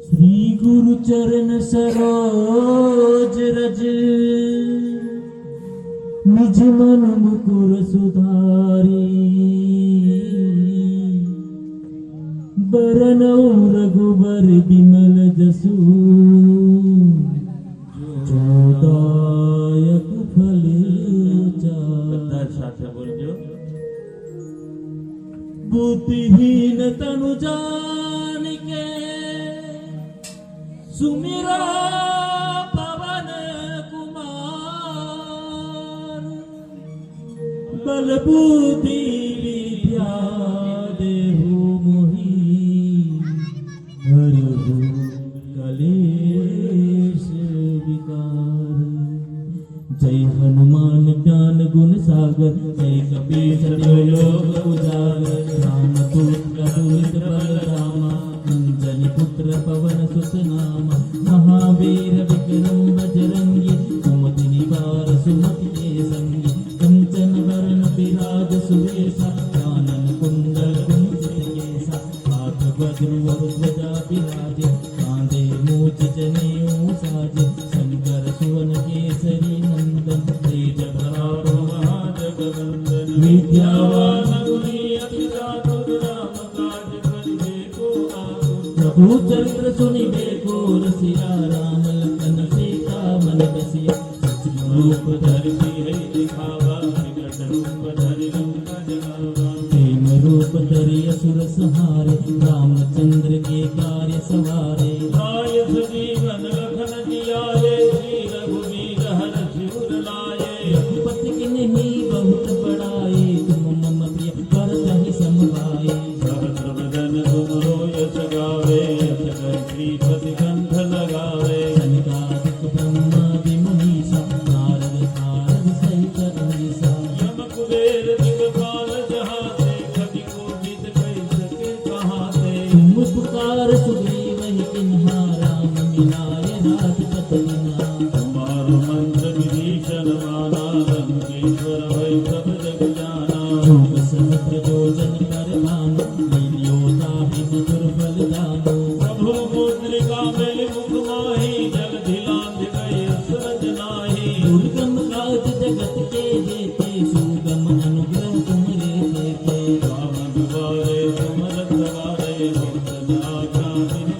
श्री गुरु चरण सरोज रज निज मन मुकुर सुधारी बरनौ रघुबर बिमल जसु जोदायक फल સાથે બોલજો बुद्धिहीन तनु जान के सुमिरा पवन कुमार बल बुद्धि विद्या देहु मोहि हरहु कलेश विकार। जय हनुमान ज्ञान गुण सागर जय कपीस योग उजागर रामदूत अतुलित बलधामा अंजनी पुत्र पवन सुत नामा महावीर विक्रम बजरंगी कुमति निवार सुमति के संगी कंचन वरण विराज सुवेशा कानन कुंडल कुंचित केसा हाथ वज्र ध्वजा विराजे कांधे मूछ जनेऊ साजे शंकर सुवन केसरी नंदन तेज प्रताप महाजगवंदन विद्यावान गुणी अति चातुर राम काज करिबे को आतुर। प्रभु चरित्र सुनिबे को रसिया राम लखन सीता मन बसिया सच रूप धरि है दिखावा विकट रूप धरि लंका जलावा। प्रेम रूप धरि असुर संहारे रामचंद्र के कार्य सवारे आय जीवन लखन जियाए श्री रघुवीर हर्षि उर लाए। रघुपति की नहीं बहुत बड़ाई तुम मम प्रिय भरत समभाए सहस्र वदन तुम यश गावे यश श्रीपति कंठ लगावे। सनकादिक ब्रह्मादि मुनीसा नारद नारद सहित अहिसा यम कुबेर दिगपाल जहाते कवि कोटित कह सके कहाते। तुम पुकार सुग्रीव ही किन्हारा मिलाए राजपति बिना तुम्हारो मंत्र विभीषण माना लंकेश्वर भय सब जग जाना। योग सहस्र योजन कर भानु लील्यो ताहि मधुर फल दानो। प्रभु मुद्रिका मेल मुख माहि जल धिलांध गए असरज नाहि। दुर्गम काज जगत के जेते सुगम अनुग्रह तुमरे देते। रावण दुआरे तुम रखवारे रोशन आज्ञा बिन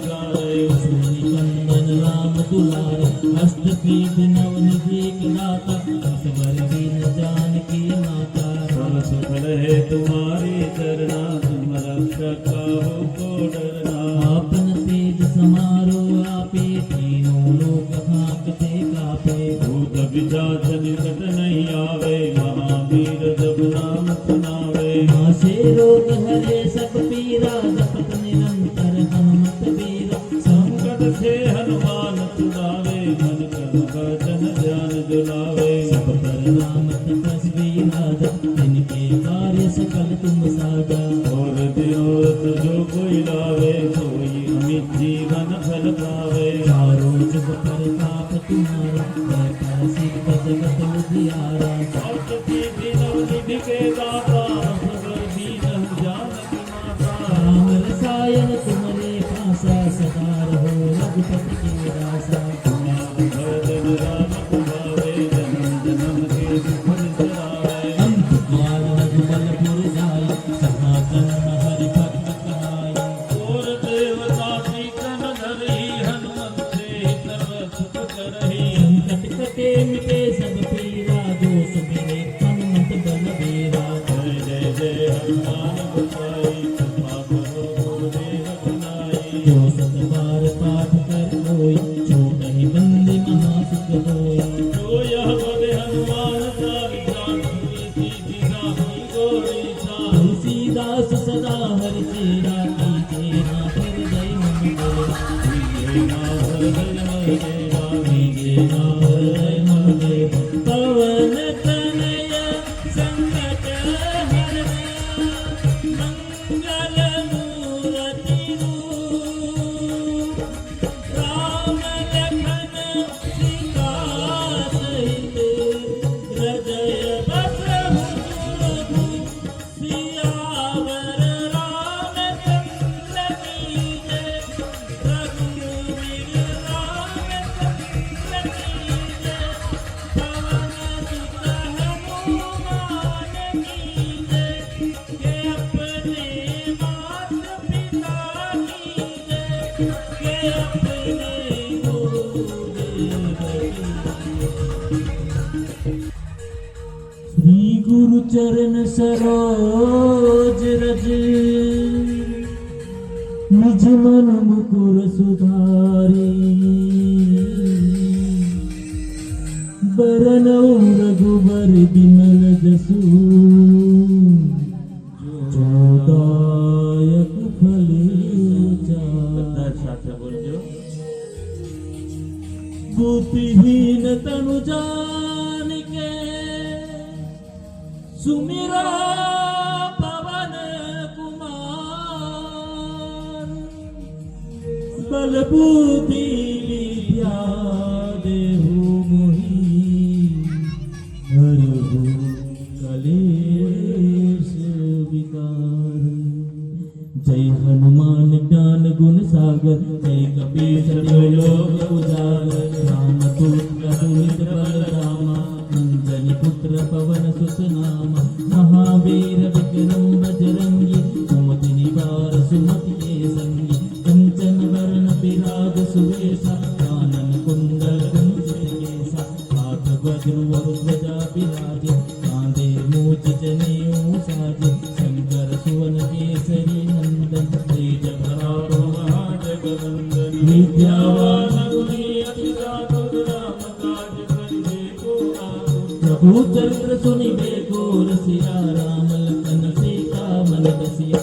सारे। सुनि कंदन राम दुलारे अष्टपीठ नवनिधि के दाता असबर दीन जानकी माता। सब सुफल है तुम्हारी चरना तुम रक्षक काहू को डरना। आपन तेज समारो आपे तीनों लोक कांपते कापे। भूत पिशाच निकट नहीं आवे महावीर जब नाम सुनावे। नासे रोग हरे सब पीरा जपत निरंतर हनुमत वीरा। संकट से हनुमान छुड़ावे मन क्रम वचन ध्यान जुलावे। सब पर नाम तपस्वी राजा जिनके कार्य सकल तुम साजा। और दिनोरथ जो कोई लावे सोई अमित जीवन फल पावे। चारों जुग पर ताप तुम्हारा रहता सिद्ध जगत उजियारा। सप्तति नवनिधि के दाता सबर दीन जानकी माता। राम रसायन तुम्हारे पासा सदा रहो रघुपति के दासा। तुम्हारे भजन राम कुमारे जन्म जन्म के सुख निसराए। अंत काल रघुबल पुर जाय सदा जन्म हरि भक्त कहाय। और देवता सीतन धरहि हनुमत से सर्व सुख करहि। संकट कटे मिटे सब पीरा जो सुमिरे हनुमत बल बीरा। जय जय जय हनुमान गोसाई कृपा करो गुरुदेव बनाई। जो सत बार पाठ कर कोई छूटहि बंदी महासुख होई। जो यह पद हनुमान चारि तुलसीदास सदा हरि चेरा कीजे ना हृदय मन डेरा। कीजे ना हृदय मन डेरा कीजे ना हृदय मन डेरा। पवन तनय संकट हरना मंगल मूर्ति रूप। राम लखन सीता सहित हृदय बसहु सियावर रामचंद्र की जय। अपने श्री गुरु चरण सरोज रज निज मन मुकुर सुधारी बरनौ रघुबर बिमल जसु जोदायक फले સાથે બોલજો बुद्धिहीन तनु जान के सुमिरा पवन कुमार बल बुद्धि विद्या देहु मोहि हरहु कलेश विकार जय हनुमान ज्ञान गुण सागर जय कपीस योग उजागर रामदूत अतुलित बलधामा अंजनी पुत्र पवन सुत नामा महावीर विक्रम बजरंगी कुमति निवार सुमति के संगी कंचन वरण विराग सुवेशा कानन कुंडल कुंचित केसा हाथ वज्र और ध्वजा विराजे कांधे मूछ जनेऊ साजे शंकर सुवन केसरी नंदन तेज प्रताप महाजगवंदन विद्यावान गुणी अति चातुर राम काज करिबे को आतुर प्रभु चरित्र सुनिबे को रसिया राम लखन सीता मन बसिया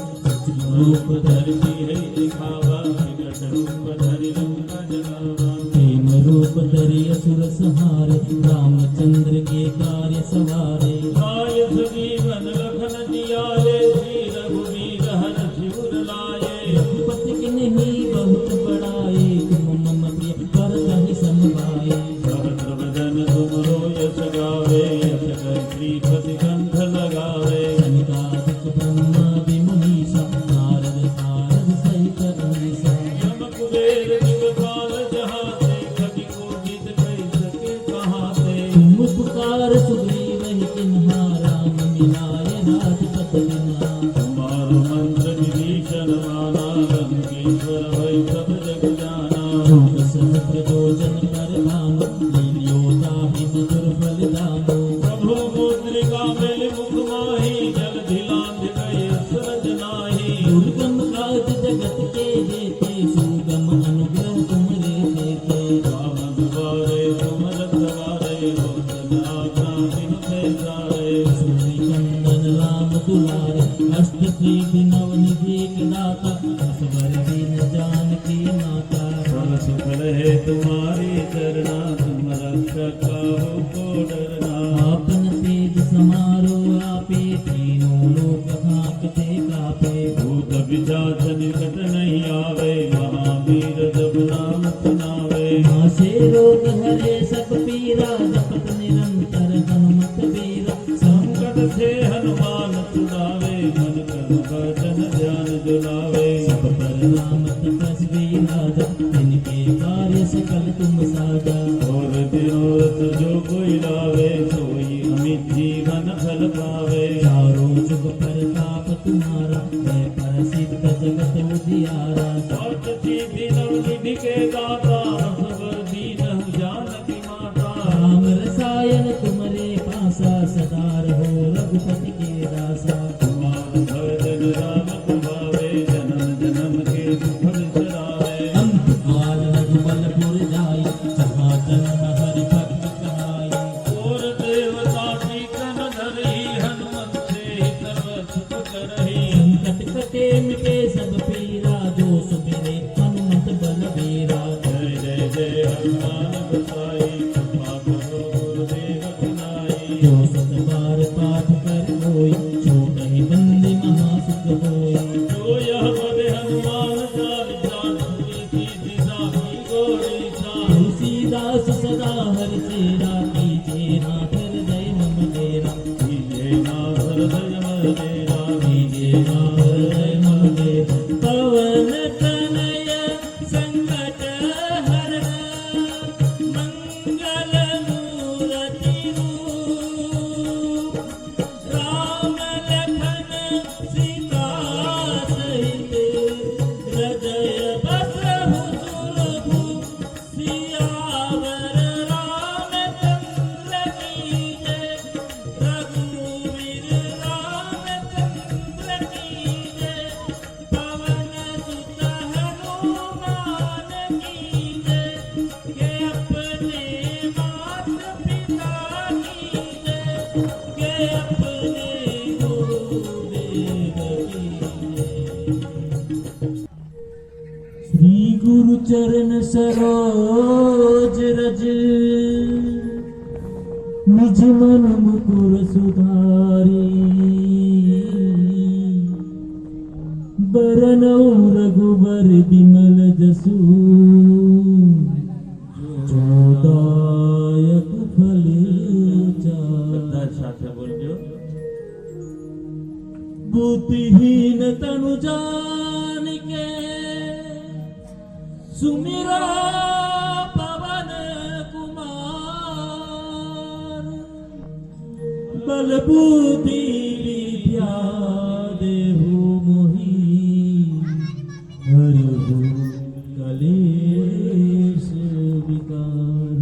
रूप धरि है दिखावा विकट रूप धरि लंका जलावा प्रेम रूप धरि असुर संहारे रामचंद्र के कार्य सवारे आय सुजीवन लखन जियाए श्री रघुवीर हर्षि उर लाए रघुपति के नहीं बहुत बड़ाए तुम मम प्रिय भरत समभाए सहस्र वदन तुम यश गावे यश कर श्रीपति कंठ लगावे सनिकादिक ब्रह्मा विमुनीसा नारद नारद सहित अनीसा यम कुबेर दिगपाल जहाते कवि कोटित कह सके कहाते तुम पुकार सुग्रीव ही किन्हा राम मिलाय राजपद बिना तुम्हारो मंत्र विभीषण माना लंकेश्वर भय सब जग जाना योग सहस्र योजन कर भानु लील्यो ताहि मधुर फल दानो प्रभु मुद्रिका मेल मुख माहि जल धिलांध गए असरज नाहि दुर्गम काज जगत के जेते सुगम अनुग्रह तुमरे देते राम दुआरे तुम रखवारे होतन आज्ञा बिनु पैसारे सूर्य चंदन राम दुलारे अष्ट सिद्धि नव निधि के दाता असवर दीन जानकी माता सब सुख रहे तुम्हारी चरना तुम रक्षक काहू को डरना आपन तेज समारो आपे तीनों लोक कांपते कापे भूत पिशाच निकट नहीं आवे महावीर जब नाम सुनावे नासे रोग हरे सब पीरा जपत निरंतर हनुमत वीरा संकट से हनुमान छुड़ावे मन कर्म वचन ध्यान जुलावे सब पर राम तपस्वी राजा इनके कार्य सकल तुम साजा और तिरोत जो कोई लावे सोई अमित जीवन फल पावे चारों जुग प्रताप तुम्हारा है प्रसिद्ध जगत उजियारा सत सिद्धि नव निधि के दाता सब दीन जानकी माता राम रसायन तुमरे पासा सदा रहो रघुपति के दासा तुम्हार भजन राम कुमारे जन्म जन्म के दुख बिसरावे अंत काल रघुबलपुर जाई जहाँ जन्म हरि भक्त कहाई और देवता टीकन धरई हनुमत से सर्व सुख करई संकट कटे मिटे सब पीरा जो सुमिरे हनुमत बलबीरा जय जय जय हनुमान गोसाई कृपा करो गुरुदेव खिनाई जो सत बार पाठ कर होई छोटहि बंदी महासुख होई जो यह पढ़े हनुमान चालीसा गुरु चरण सरोज रज निज मन मुकुर सुधारी बरनौ रघुबर बिमल जसु जोदायक फल બધા સાથે બોલજો. बुद्धिहीन तनु जान के सुमिरा पवन कुमार बल बुद्धि विद्या देहु मोहि हरहु कलेश विकार.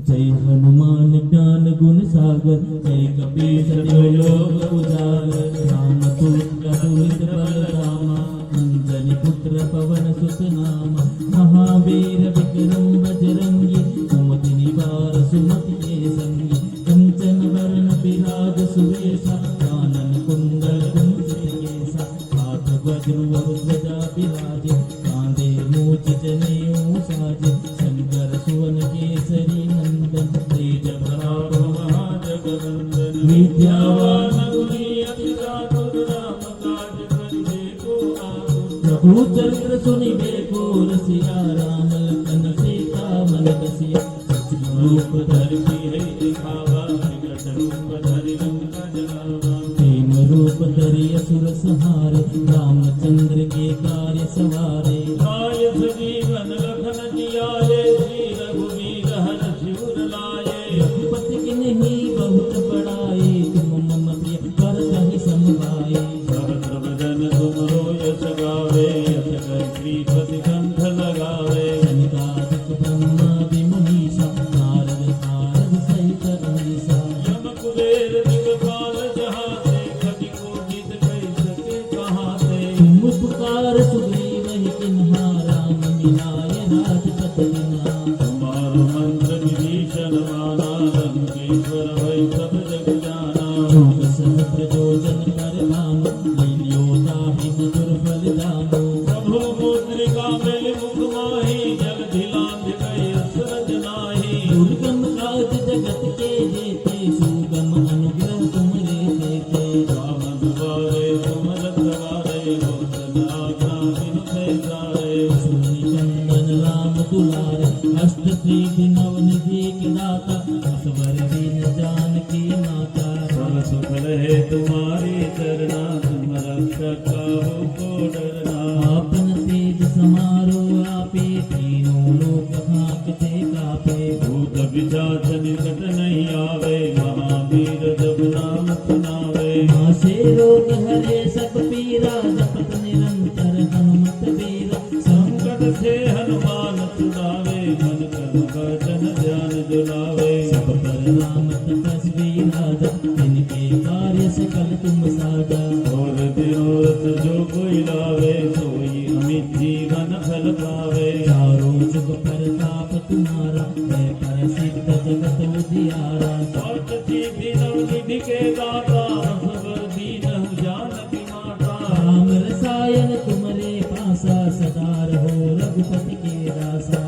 जय हनुमान ज्ञान गुण सागर जय कपीस तिहु लोक उजागर रामदूत अतुलित बल धामा अंजनी पुत्र पवन सुत नामा महावीर विक्रम बजरंगी कुमति निवार सुमति के संगी कंचन वरण विराज सुवेशा कानन कुंडल कुंचित केसा हाथ वज्र ध्वजा विराजे कांधे मूछ जनेऊ साजे शंकर सुवन केसरी नंदन तेज प्रताप महाजगवंदन विद्यावान गुणी अति चातुर राम काज करिबे को आतुर. प्रभु चरित्र सुनिबे को रसिया राम लखन सीता मन बसिया सच रूप धरि है दिखावा विकट रूप धरि लंका जलावा. प्रेम रूप धरि असुर संहारे रामचंद्र के कार्य सवारे आय सजीवन लखन जियाए श्री रघुवीर हर्षि उर लाए. रघुपति की नहीं बहुत बड़ाए तुम मम प्रिय भरत समभाए. सहस्र वदन तुमरो यश गावे यश कर श्रीपति कंठ लगावे. सनकादिक ब्रह्मादि मुनीसा नारद नारद सहित अहिसा. यम कुबेर दिगपाल जहाते कवि कोटित कहि सके कहाते. तुम पुकार सुग्रीवहि किन्हा राम मिलाय राजपद दीन्हा. तुम्हारो मंत्र विभीषण माना लंकेश्वर भय सब जग जाना. जोग सहस्र योजन कर भानु लील्यो ताहि मधुर फल दानु. प्रभु मुद्रिका मेल मुख माहि जगति लांघ गए असरज नाहि. दुर्गम काज जगत के जेते सुगम अनुग्रह तुमरे देते. राम दुआरे तुम रखवारे होतन आज्ञा बिनु पैसारे. सुनि चंदन राम दुलारे अष्ट सिद्धि नव निधि के दाता असवर दीन जानकी माता. सब सुख रहे तुम्हारी चरना तुम रक्षक काहू को डरना. आपन तेज समारो आपे तीनों लोक कांपते कापे. भूत पिशाच निकट नहीं आवे महावीर जब नाम सुनावे. नासे रोग हरे सब पीरा जपत निरंतर हनुमत वीरा. संकट से हनुमान छुड़ावे मन तन वचन ध्यान जुलावे. सब पर राम तपस्वी राजा इनके कार्य सकल तुम साजा. और मनोरथ जो कोई लावे सोई अमित जीवन फल पावे. चारों जुग प्रताप तुम्हारा है प्रसिद्ध जगत उजियारा. सर्व सिद्धि नव निधि के दाता असवर दीन जानकी माता. राम रसायन तुम्हारे पासा सदा रहो रघुपति के दासा.